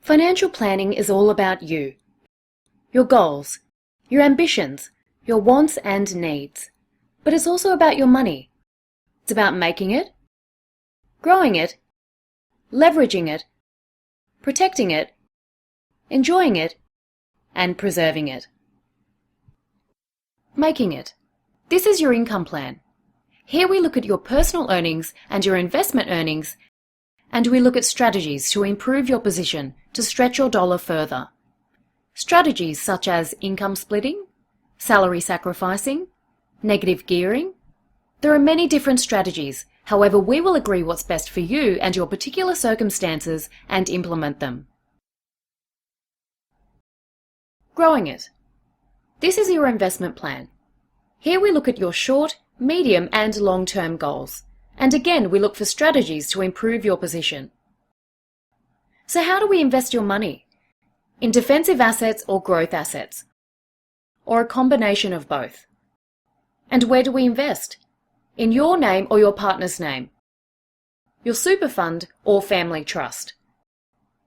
Financial planning is all about you, your goals, your ambitions, your wants and needs. But it's also about your money. It's about making it, growing it, leveraging it, protecting it, enjoying it, and preserving it. Making it. This is your income plan. Here we look at your personal earnings and your investment earnings, and we look at strategies to improve your position to stretch your dollar further. Strategies such as income splitting, salary sacrificing, negative gearing. There are many different strategies, however we will agree what's best for you and your particular circumstances and implement them. Growing it. This is your investment plan. Here we look at your short, medium and long-term goals, and again we look for strategies to improve your position. So how do we invest your money? In defensive assets or growth assets? Or a combination of both? And where do we invest? In your name or your partner's name? Your super fund or family trust?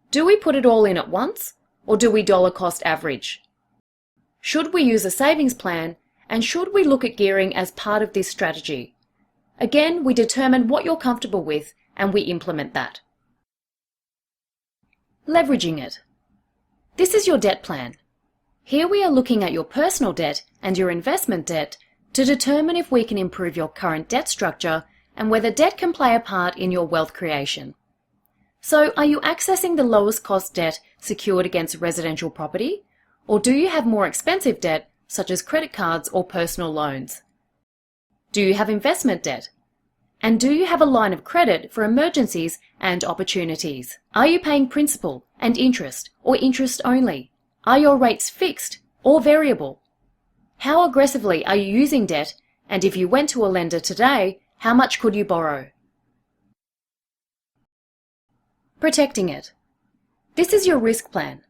Do we put it all in at once, or do we dollar cost average? Should we use a savings plan, and should we look at gearing as part of this strategy? Again, we determine what you're comfortable with and we implement that. Leveraging it. This is your debt plan. Here we are looking at your personal debt and your investment debt to determine if we can improve your current debt structure and whether debt can play a part in your wealth creation. So, are you accessing the lowest cost debt secured against residential property? Or do you have more expensive debt, such as credit cards or personal loans? Do you have investment debt? And do you have a line of credit for emergencies and opportunities? Are you paying principal and interest, or interest only? Are your rates fixed or variable? How aggressively are you using debt, and if you went to a lender today, how much could you borrow? Protecting it. This is your risk plan.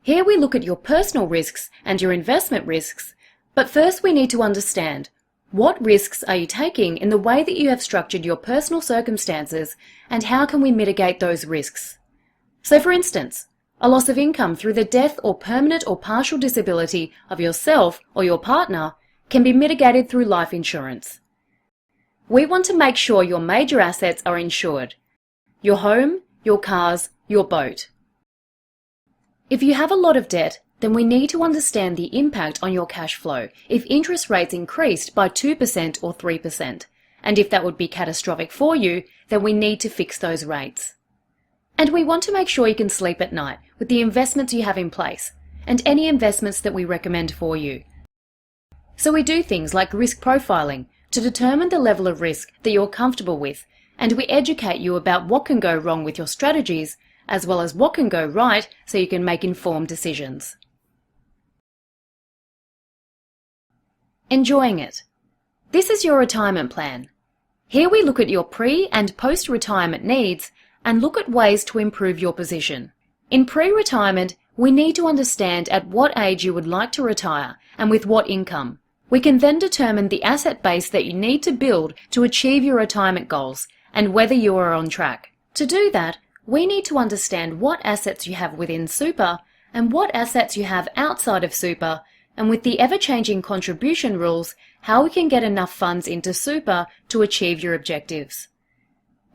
Here we look at your personal risks and your investment risks, but first we need to understand what risks are you taking in the way that you have structured your personal circumstances, and how can we mitigate those risks? So for instance, a loss of income through the death or permanent or partial disability of yourself or your partner can be mitigated through life insurance. We want to make sure your major assets are insured: your home, your cars, your boat. If you have a lot of debt, then we need to understand the impact on your cash flow if interest rates increased by 2% or 3%, and if that would be catastrophic for you, then we need to fix those rates. And we want to make sure you can sleep at night with the investments you have in place, and any investments that we recommend for you. So we do things like risk profiling to determine the level of risk that you're comfortable with, and we educate you about what can go wrong with your strategies, as well as what can go right so you can make informed decisions. Enjoying it. This is your retirement plan. Here we look at your pre- and post-retirement needs and look at ways to improve your position. In pre-retirement, we need to understand at what age you would like to retire and with what income. We can then determine the asset base that you need to build to achieve your retirement goals and whether you are on track. To do that, we need to understand what assets you have within super and what assets you have outside of super, and with the ever-changing contribution rules, how we can get enough funds into super to achieve your objectives.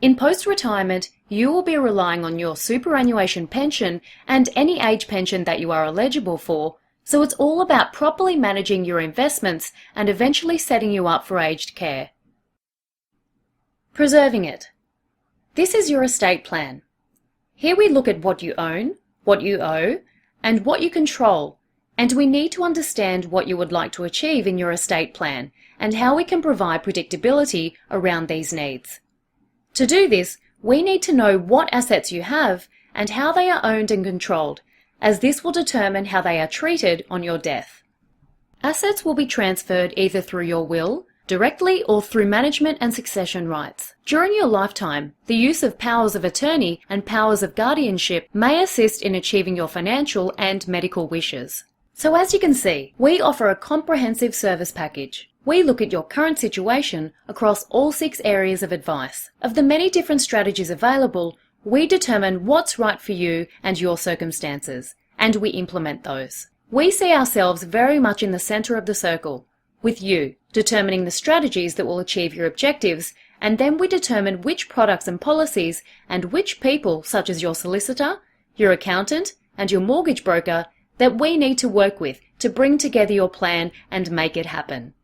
In post-retirement, you will be relying on your superannuation pension and any age pension that you are eligible for, so it's all about properly managing your investments and eventually setting you up for aged care. Preserving it. This is your estate plan. Here we look at what you own, what you owe, and what you control, and we need to understand what you would like to achieve in your estate plan and how we can provide predictability around these needs. To do this, we need to know what assets you have and how they are owned and controlled, as this will determine how they are treated on your death. Assets will be transferred either through your will, directly, or through management and succession rights. During your lifetime, the use of powers of attorney and powers of guardianship may assist in achieving your financial and medical wishes. So as you can see, we offer a comprehensive service package. We look at your current situation across all 6 areas of advice. Of the many different strategies available, We determine what's right for you and your circumstances, and we implement those. We see ourselves very much in the center of the circle, with you determining the strategies that will achieve your objectives, and then we determine which products and policies and which people, such as your solicitor, your accountant, and your mortgage broker, that we need to work with to bring together your plan and make it happen.